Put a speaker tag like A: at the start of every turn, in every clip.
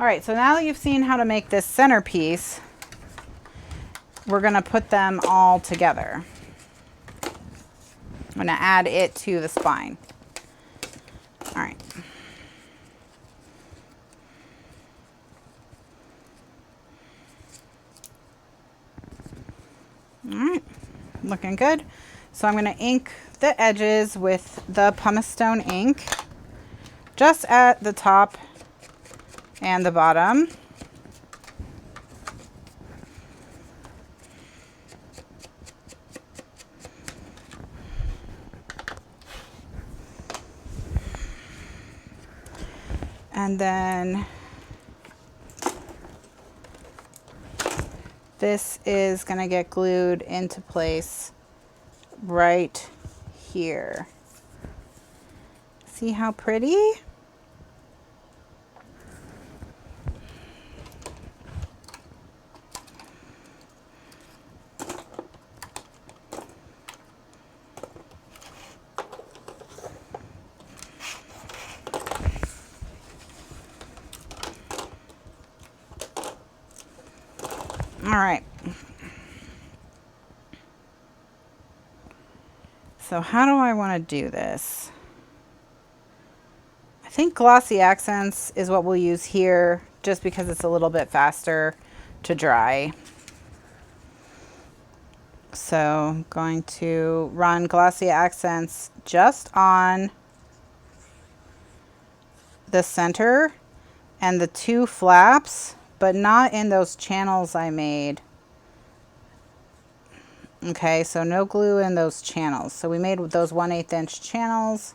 A: All right, so now that you've seen how to make this centerpiece, we're gonna put them all together. I'm gonna add it to the spine. All right. All right, looking good. So I'm gonna ink the edges with the pumice stone ink, just at the top and the bottom. And then this is going to get glued into place right here. See how pretty? All right. So how do I want to do this? I think glossy accents is what we'll use here just because it's a little bit faster to dry. So I'm going to run glossy accents just on the center and the two flaps, but not in those channels I made. Okay, so no glue in those channels. So we made those 1/8 inch channels.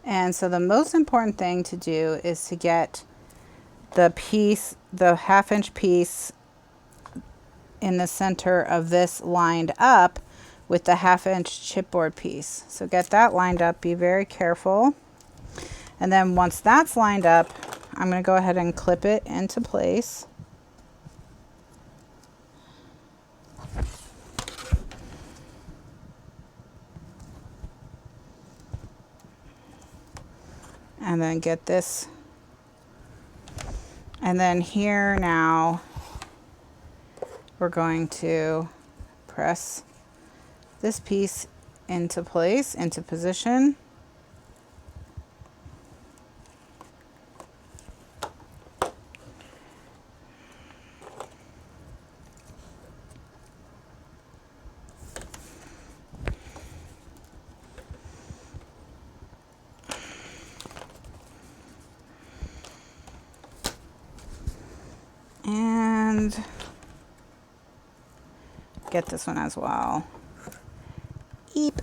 A: And so the most important thing to do is to get the piece, the 1/2 inch piece in the center of this lined up with the 1/2 inch chipboard piece. So get that lined up, be very careful. And then once that's lined up, I'm going to go ahead and clip it into place. And then get this. And then here now, we're going to press this piece into place, into position. And get this one as well. Eep.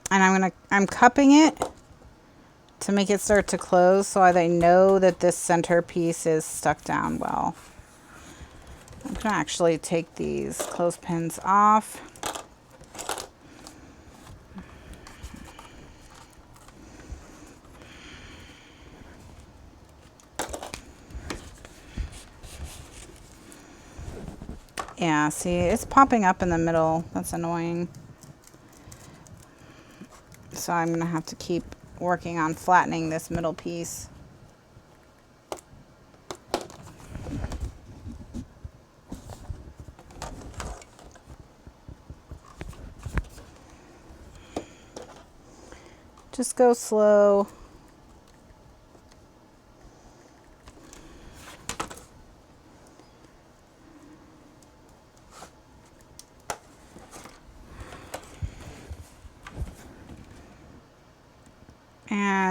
A: And I'm cupping it to make it start to close so I know that this center piece is stuck down well. I'm going to actually take these clothespins off. Yeah, see, it's popping up in the middle. That's annoying. So I'm going to have to keep working on flattening this middle piece. Just go slow.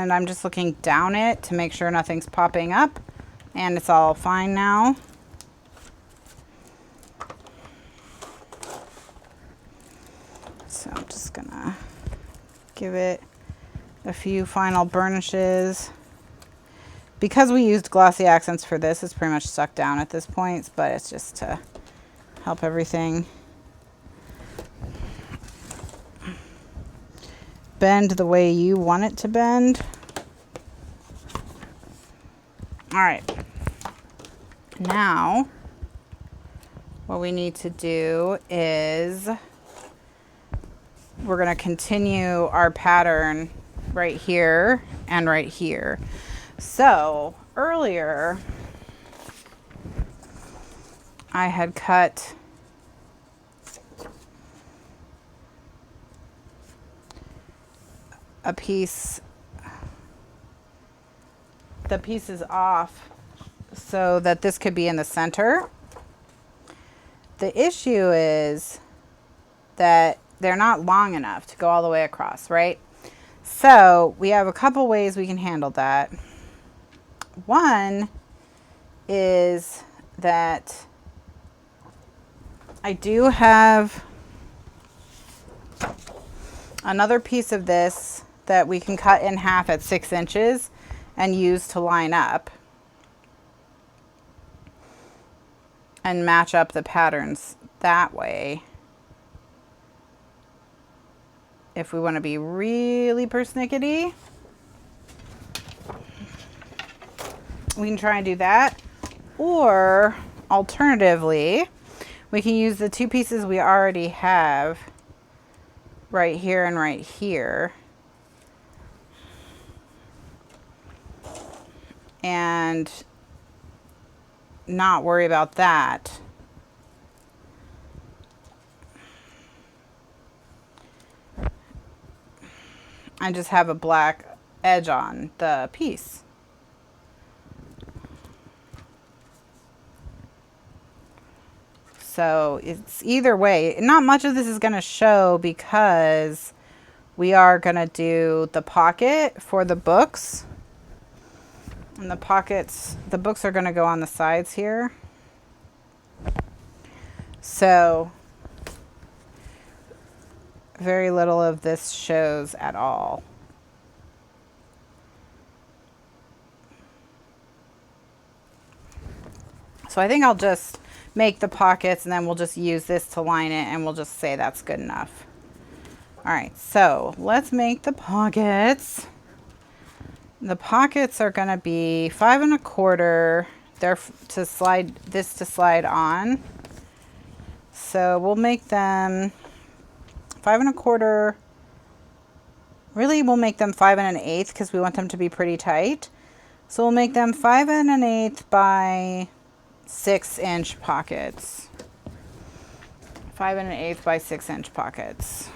A: and I'm just looking down it to make sure nothing's popping up, and it's all fine now. So I'm just gonna give it a few final burnishes. Because we used glossy accents for this, it's pretty much stuck down at this point, but it's just to help everything bend the way you want it to bend. All right. Now, what we need to do is we're going to continue our pattern right here and right here. So earlier I had cut a piece, the pieces off so that this could be in the center. The issue is that they're not long enough to go all the way across, right? So we have a couple ways we can handle that. One is that I do have another piece of this that we can cut in half at 6 inches and use to line up and match up the patterns that way. If we want to be really persnickety, we can try and do that. Or alternatively, we can use the two pieces we already have right here and right here and not worry about that. I just have a black edge on the piece. So it's either way. Not much of this is going to show because we are going to do the pocket for the books. And the pockets, the books are going to go on the sides here. So very little of this shows at all. So I think I'll just make the pockets and then we'll just use this to line it and we'll just say that's good enough. All right, so let's make the pockets. The pockets are going to be 5 1/4. They're to slide this to slide on. So we'll make them 5 1/4. Really, we'll make them 5 1/8 because we want them to be pretty tight. So we'll make them 5 1/8 by 6 inch pockets. 5 1/8 by 6 inch pockets.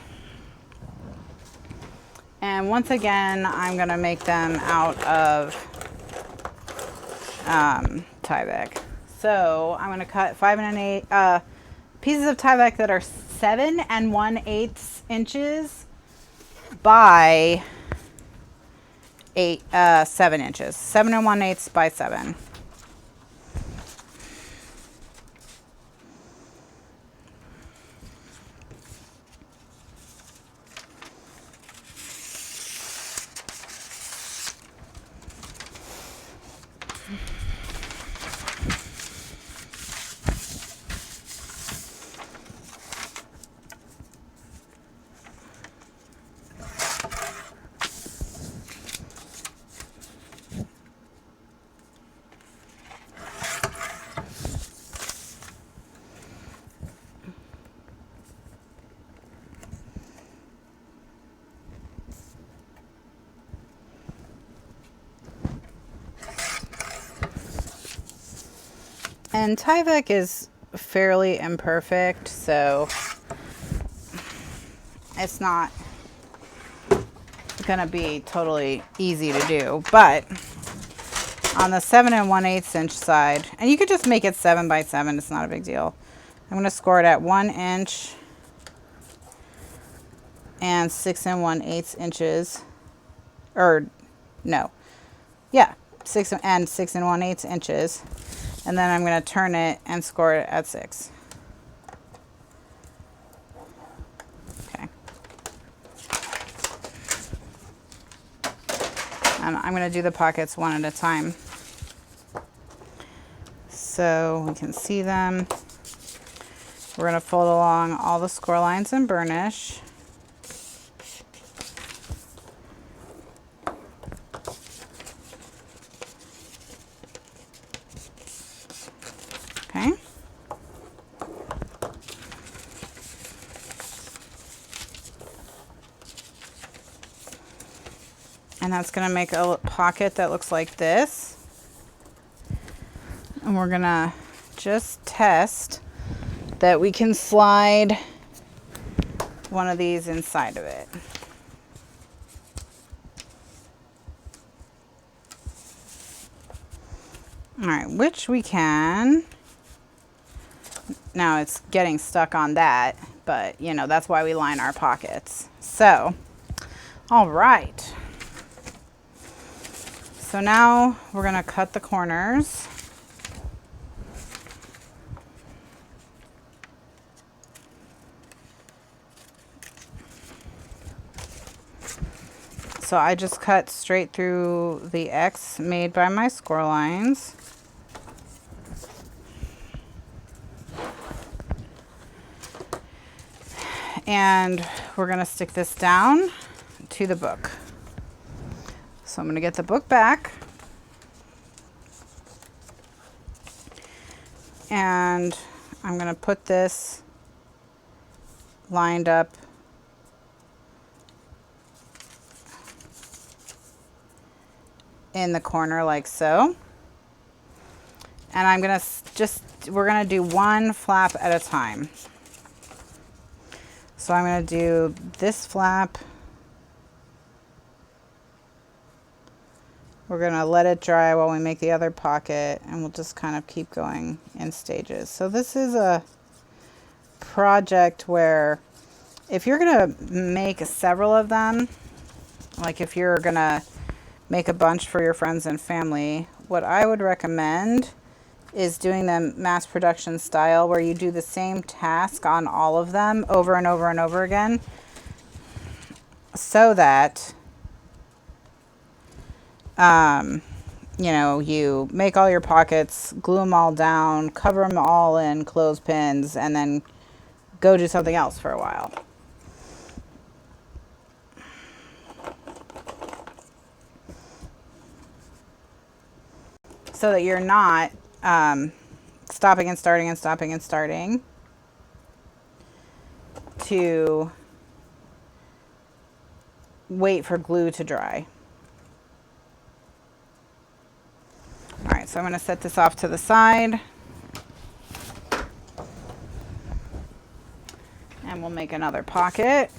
A: And once again, I'm going to make them out of Tyvek. So I'm going to cut 5 1/8 pieces of Tyvek that are 7 1/8 inches by 7 inches. 7 1/8 by 7. And Tyvek is fairly imperfect, so it's not gonna be totally easy to do. But on the 7 1/8 inch side, and you could just make it 7 by 7, it's not a big deal. I'm gonna score it at 1 inch and 6 1/8 inches, or No. Yeah, 6 and 6 1/8 inches. And then I'm going to turn it and score it at 6. Okay. And I'm going to do the pockets one at a time so we can see them. We're going to fold along all the score lines and burnish. Okay. And that's going to make a pocket that looks like this. And we're going to just test that we can slide one of these inside of it. All right, which we can. Now it's getting stuck on that, but you know, that's why we line our pockets. So, all right. So now we're gonna cut the corners. So I just cut straight through the X made by my score lines. And we're gonna stick this down to the book. So I'm gonna get the book back. And I'm gonna put this lined up in the corner like so. And I'm gonna we're gonna do one flap at a time. So I'm gonna do this flap. We're gonna let it dry while we make the other pocket, and we'll just kind of keep going in stages. So this is a project where if you're gonna make several of them, like if you're gonna make a bunch for your friends and family, what I would recommend is doing them mass production style, where you do the same task on all of them over and over and over again, so that you know, you make all your pockets, glue them all down, cover them all in clothespins, and then go do something else for a while. So that you're not stopping and starting and stopping and starting to wait for glue to dry. All right, so I'm going to set this off to the side. And we'll make another pocket.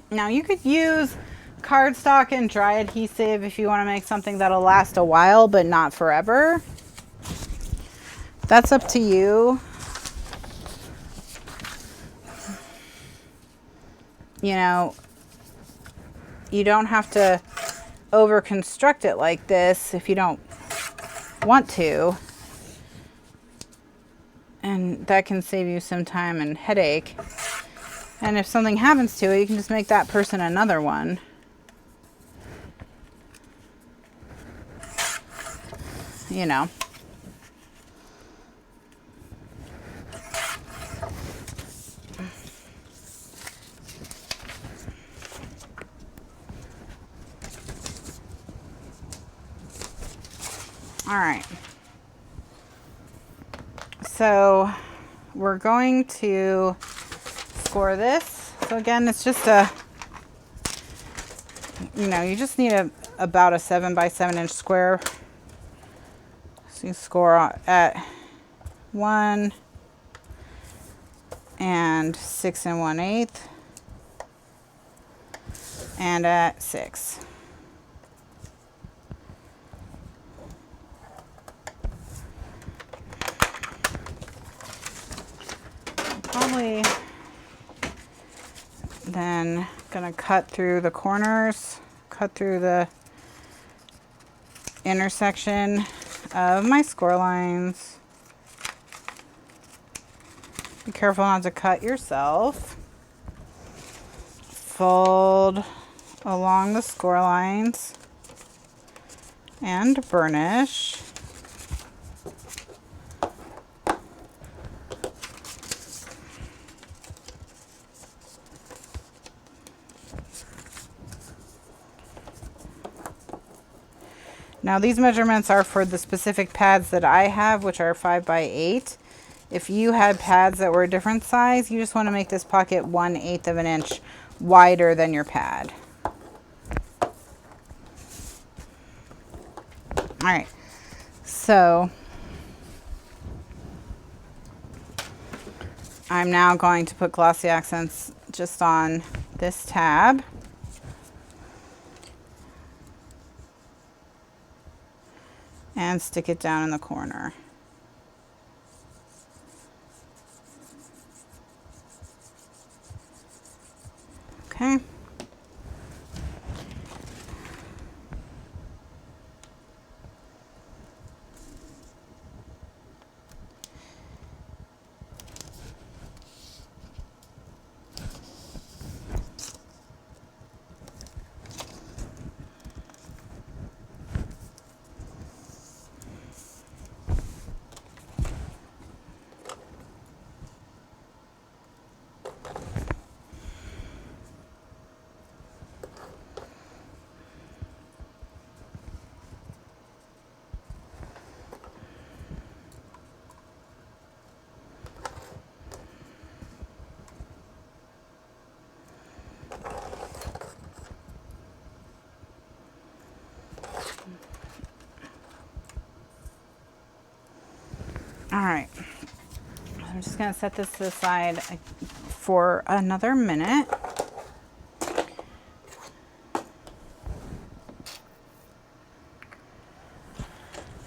A: Now you could use cardstock and dry adhesive if you want to make something that'll last a while but not forever. That's up to you. You know, you don't have to over construct it like this if you don't want to. And that can save you some time and headache. And if something happens to it, you can just make that person another one. You know. All right. So we're going to score this. So again, it's just a, you know, you just need about a 7 by 7 inch square. So you score at 1, and 6 1/8 and at 6. Probably then gonna cut through the corners, cut through the intersection of my score lines. Be careful not to cut yourself. Fold along the score lines and burnish. Now these measurements are for the specific pads that I have, which are 5 by 8. If you had pads that were a different size, you just want to make this pocket 1/8 of an inch wider than your pad. All right, so I'm now going to put glossy accents just on this tab. And stick it down in the corner. Okay. All right, I'm just going to set this to the side for another minute.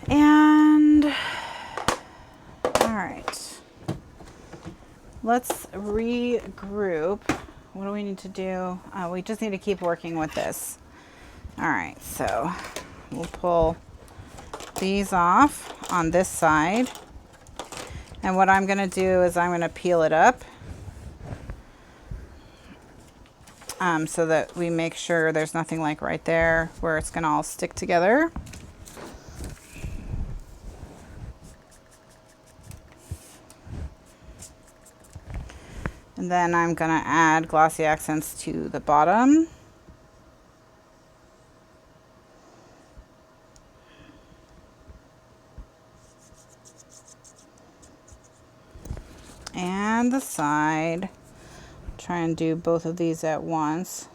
A: And, all right, let's regroup. What do we need to do? We just need to keep working with this. All right, so we'll pull these off on this side. And what I'm going to do is I'm going to peel it up so that we make sure there's nothing like right there where it's going to all stick together. And then I'm going to add glossy accents to the bottom. And the side. Try and do both of these at once.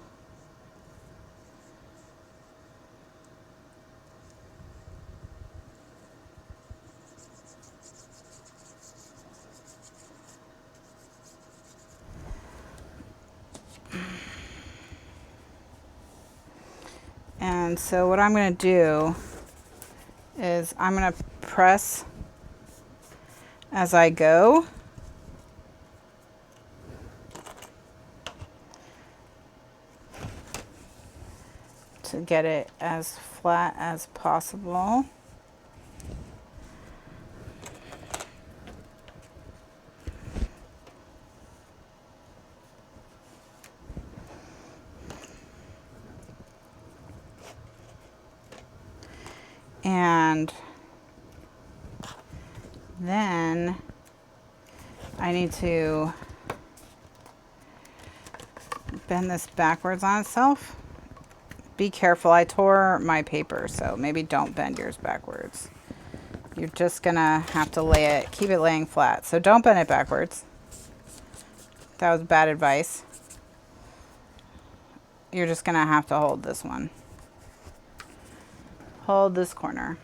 A: And so what I'm going to do is I'm going to press as I go. To get it as flat as possible. And then I need to bend this backwards on itself. Be careful, I tore my paper, so maybe don't bend yours backwards. You're just gonna have to lay it, keep it laying flat. So don't bend it backwards. That was bad advice. You're just gonna have to hold this one. Hold this corner.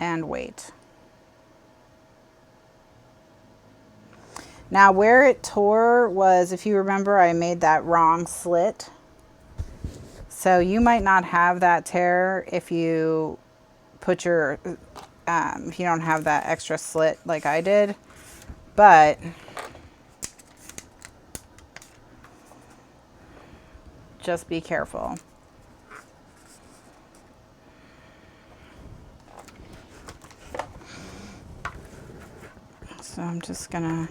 A: and wait. Now where it tore was, if you remember, I made that wrong slit. So you might not have that tear if you put your, if you don't have that extra slit like I did, but just be careful. So I'm just gonna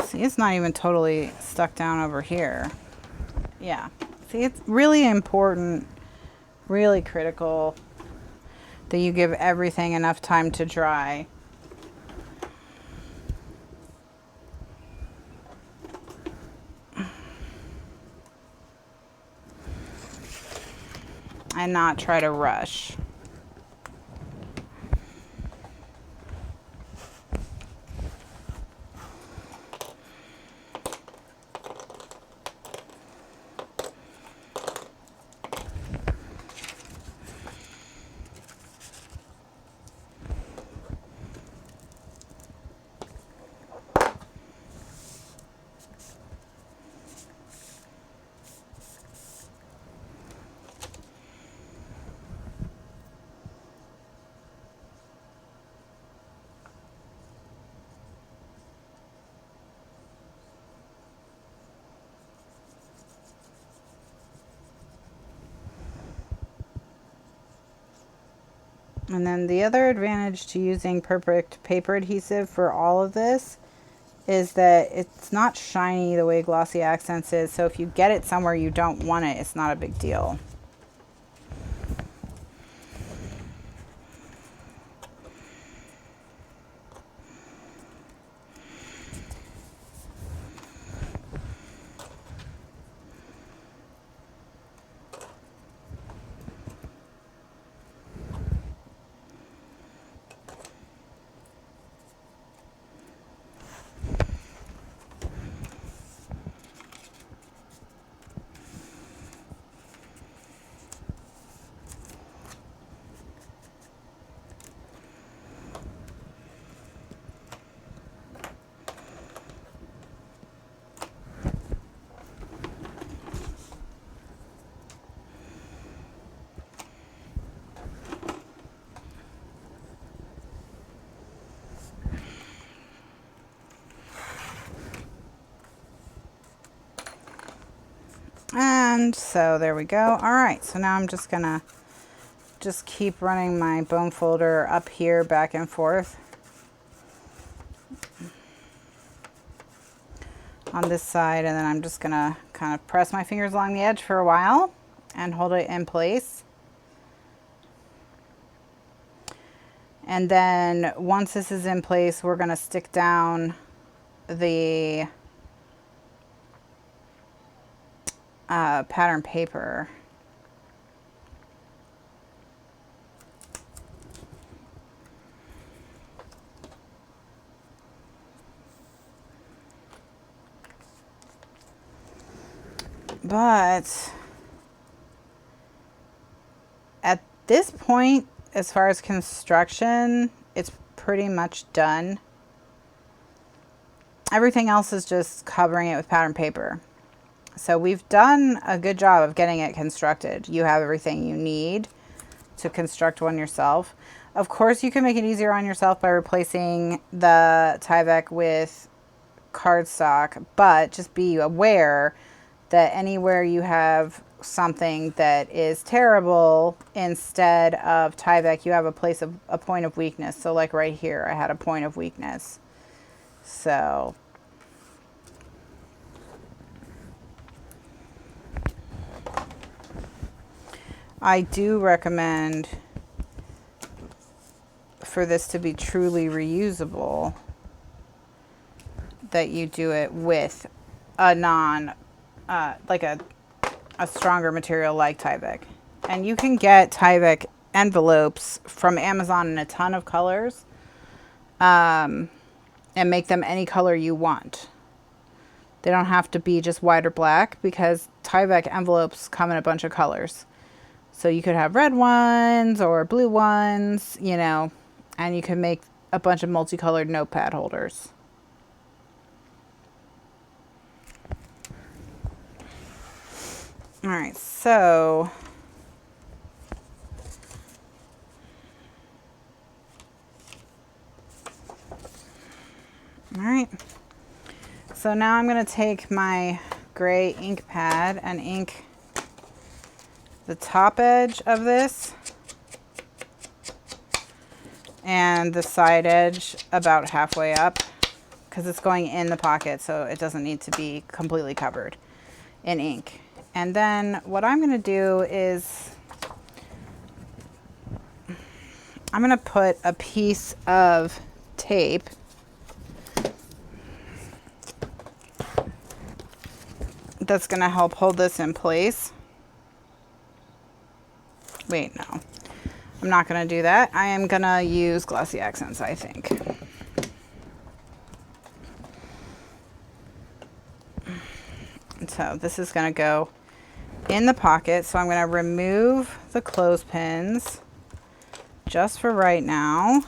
A: see, it's not even totally stuck down over here. Yeah, see, it's really important, really critical that you give everything enough time to dry. And not try to rush. And then the other advantage to using perfect paper adhesive for all of this is that it's not shiny the way Glossy Accents is. So if you get it somewhere you don't want it, it's not a big deal. And so there we go. All right, so now I'm just gonna keep running my bone folder up here back and forth on this side, and then I'm just gonna kind of press my fingers along the edge for a while and hold it in place. And then once this is in place, we're gonna stick down the pattern paper. But at this point, as far as construction, it's pretty much done. Everything else is just covering it with pattern paper. So we've done a good job of getting it constructed. You have everything you need to construct one yourself. Of course, you can make it easier on yourself by replacing the Tyvek with cardstock, but just be aware that anywhere you have something that is terrible, instead of Tyvek, you have a point of weakness. So like right here, I had a point of weakness. So I do recommend, for this to be truly reusable, that you do it with a like a stronger material like Tyvek. And you can get Tyvek envelopes from Amazon in a ton of colors, and make them any color you want. They don't have to be just white or black, because Tyvek envelopes come in a bunch of colors. So you could have red ones or blue ones, you know, and you can make a bunch of multicolored notepad holders. All right, so all right. So now I'm going to take my gray ink pad and ink the top edge of this and the side edge about halfway up, because it's going in the pocket, so it doesn't need to be completely covered in ink. And then what I'm going to do is I'm going to put a piece of tape that's going to help hold this in place. Wait, no, I'm not going to do that. I am going to use glossy accents, I think. So this is going to go in the pocket. So I'm going to remove the clothespins just for right now.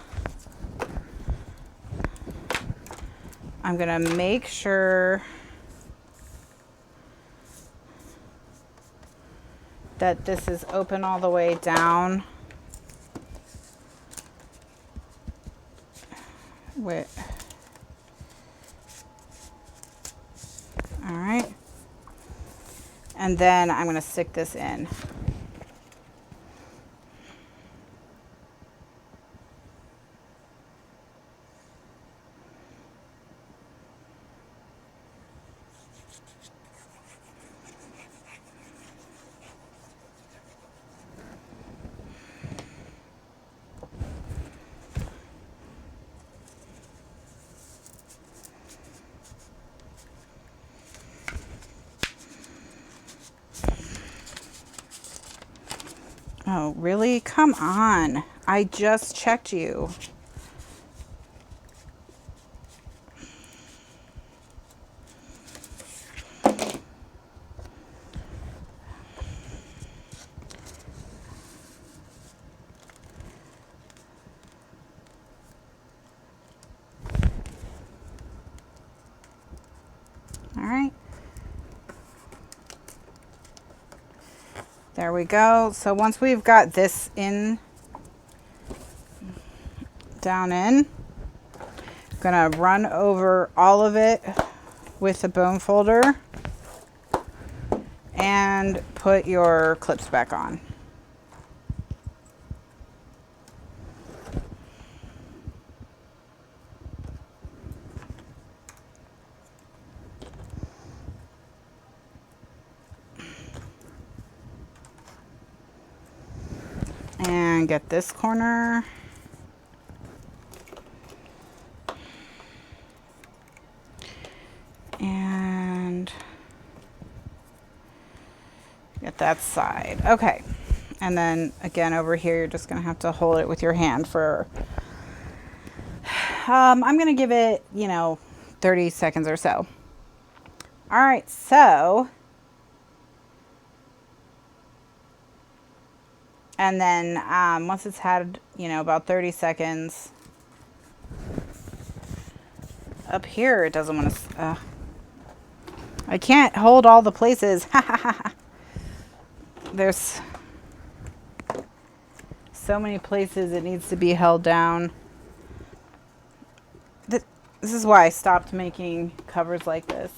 A: I'm going to make sure that this is open all the way down. Wait. All right. And then I'm going to stick this in. Oh, really? Come on. I just checked you. All right. There we go. So once we've got this in, down in, I'm gonna run over all of it with the bone folder and put your clips back on. And get this corner. And get that side. Okay. And then again over here, you're just going to have to hold it with your hand for, I'm going to give it, 30 seconds or so. All right. So, and then once it's had, about 30 seconds, up here, it doesn't want to, I can't hold all the places. There's so many places it needs to be held down. This is why I stopped making covers like this,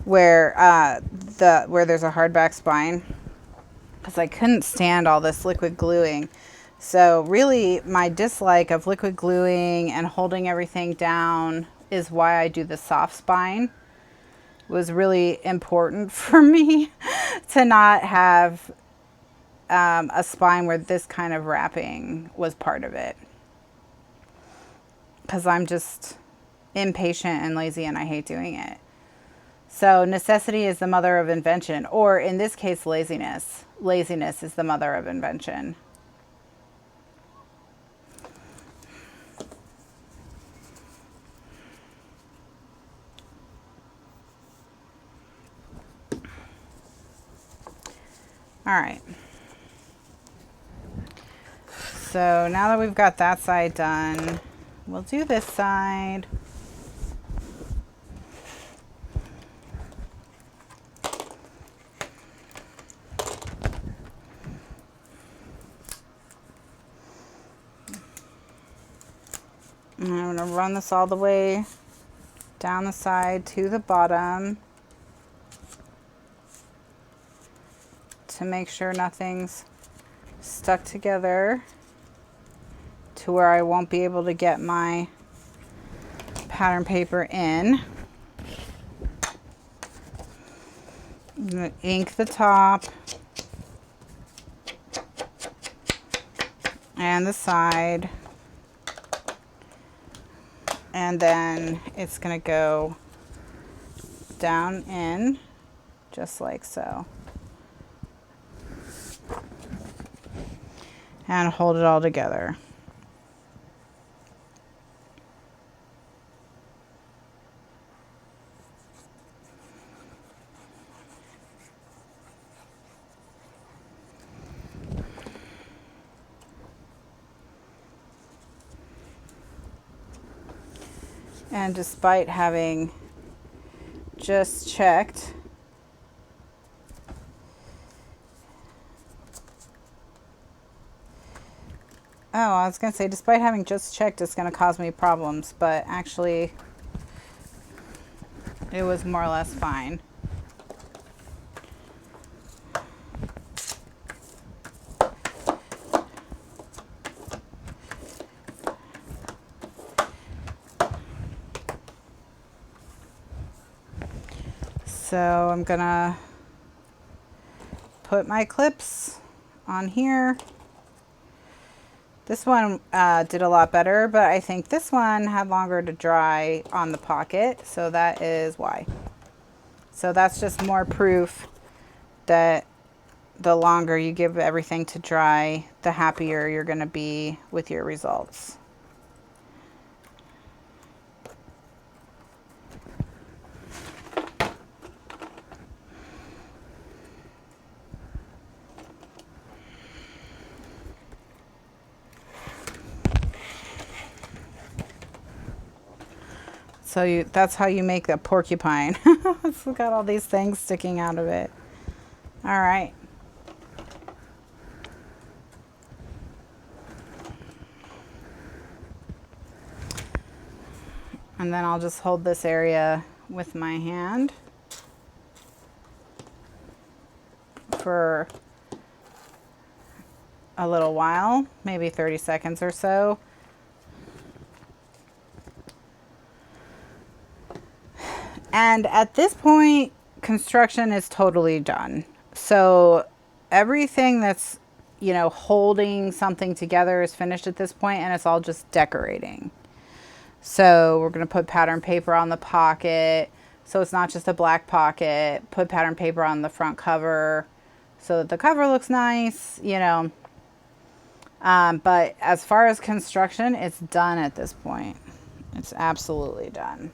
A: where there's a hardback spine, because I couldn't stand all this liquid gluing. So really my dislike of liquid gluing and holding everything down is why I do the soft spine. It was really important for me to not have a spine where this kind of wrapping was part of it, because I'm just impatient and lazy and I hate doing it. So necessity is the mother of invention, or in this case, laziness. Laziness is the mother of invention. All right. So now that we've got that side done, we'll do this side. And I'm going to run this all the way down the side to the bottom to make sure nothing's stuck together to where I won't be able to get my pattern paper in. I'm going to ink the top and the side. And then it's going to go down in just like so. And hold it all together. And despite having just checked, I was going to say, despite having just checked, it's going to cause me problems, but actually it was more or less fine. So I'm gonna put my clips on here. This one did a lot better, but I think this one had longer to dry on the pocket, so that is why. So that's just more proof that the longer you give everything to dry, the happier you're gonna be with your results. So that's how you make the porcupine. It's got all these things sticking out of it. All right. And then I'll just hold this area with my hand for a little while, maybe 30 seconds or so. And at this point, construction is totally done. So everything that's, holding something together is finished at this point, and it's all just decorating. So we're going to put pattern paper on the pocket, so it's not just a black pocket. Put pattern paper on the front cover so that the cover looks nice, But as far as construction, it's done at this point. It's absolutely done.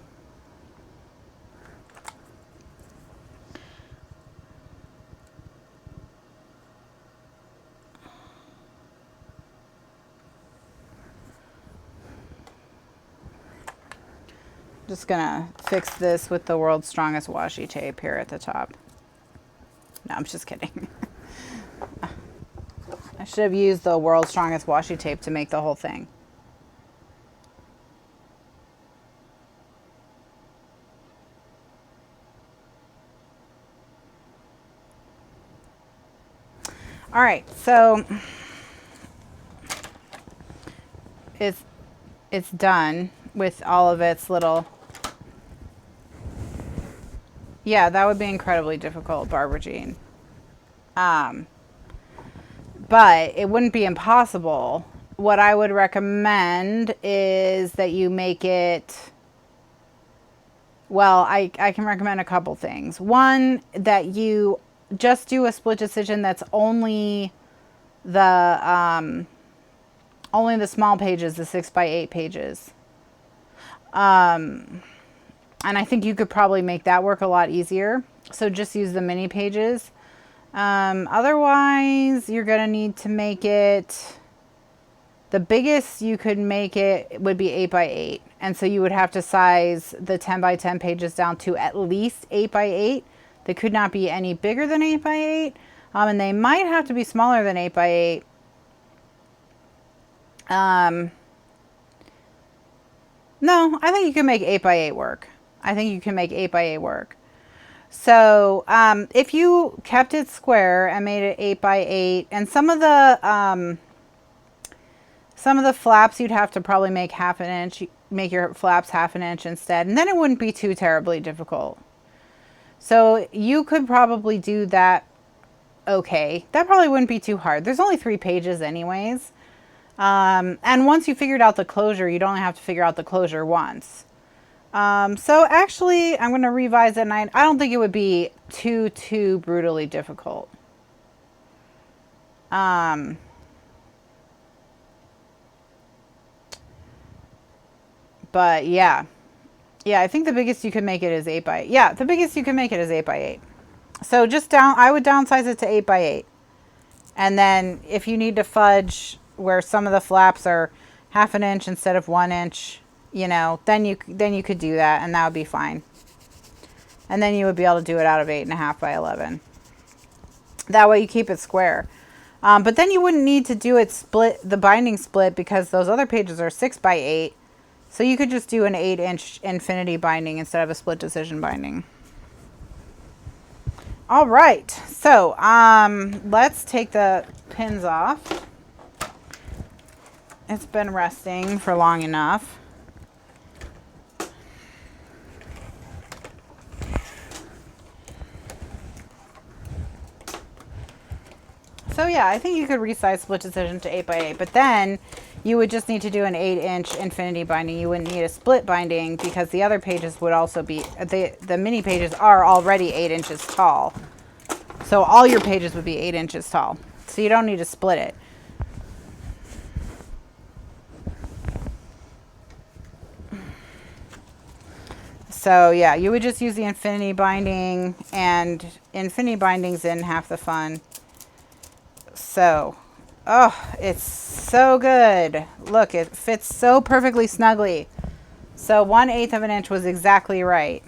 A: Just gonna fix this with the world's strongest washi tape here at the top. No, I'm just kidding. I should have used the world's strongest washi tape to make the whole thing. All right, so it's done with all of its little. Yeah, that would be incredibly difficult, Barbara Jean. But it wouldn't be impossible. What I would recommend is that you make it, well, I can recommend a couple things. One, that you just do a split decision that's only the small pages, the 6x8 pages. And I think you could probably make that work a lot easier. So just use the mini pages. Otherwise, you're going to need to make it, the biggest you could make it would be 8 by 8. And so you would have to size the 10 by 10 pages down to at least 8 by 8. They could not be any bigger than 8 by 8. And they might have to be smaller than 8 by 8. No, I think you can make 8 by 8 work. I think you can make 8 by 8 work. So if you kept it square and made it 8 by 8, and some of the flaps you'd have to probably make half an inch, make your flaps half an inch instead, and then it wouldn't be too terribly difficult. So you could probably do that. Okay, that probably wouldn't be too hard. There's only 3 pages anyways. And once you figured out the closure, you'd only have to figure out the closure once. So actually, I'm going to revise it, and I don't think it would be too brutally difficult. But yeah, I think the biggest you can make it is 8 by 8. Yeah, the biggest you can make it is 8 by 8. So just I would downsize it to 8 by 8. And then if you need to fudge where some of the flaps are half an inch instead of 1 inch, you know, then you could do that, and that would be fine. And then you would be able to do it out of 8.5 by 11. That way you keep it square. But then you wouldn't need to do it the binding split, because those other pages are 6 by 8. So you could just do an 8-inch infinity binding instead of a split decision binding. All right, so let's take the pins off. It's been resting for long enough. So yeah, I think you could resize split decision to 8 by 8, but then you would just need to do an 8-inch infinity binding. You wouldn't need a split binding, because the other pages would also be, the mini pages are already 8 inches tall. So all your pages would be 8 inches tall. So you don't need to split it. So yeah, you would just use the infinity binding, and infinity binding's in half the fun. So, oh, it's so good. Look, it fits so perfectly snugly. So 1/8 of an inch was exactly right.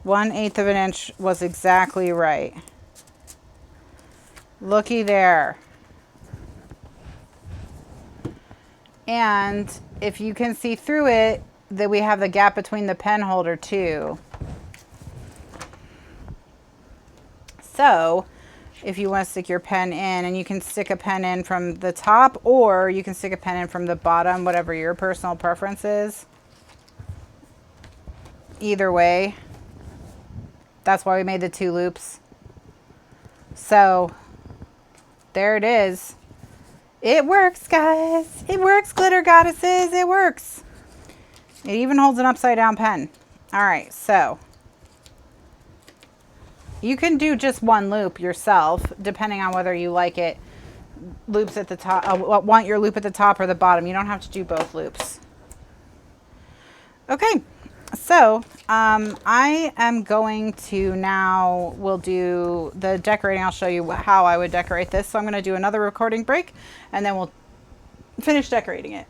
A: 1/8 of an inch was exactly right. Looky there. And if you can see through it, that we have the gap between the pen holder too. So if you want to stick your pen in, and you can stick a pen in from the top, or you can stick a pen in from the bottom, whatever your personal preference is. Either way, that's why we made the 2 loops. So there it is. It works, guys. It works, glitter goddesses. It works. It even holds an upside down pen. All right, so you can do just 1 loop yourself, depending on whether you like it loops at the top, want your loop at the top or the bottom. You don't have to do both loops. Okay, so I am going to now, we'll do the decorating. I'll show you how I would decorate this. So I'm going to do another recording break, and then we'll finish decorating it.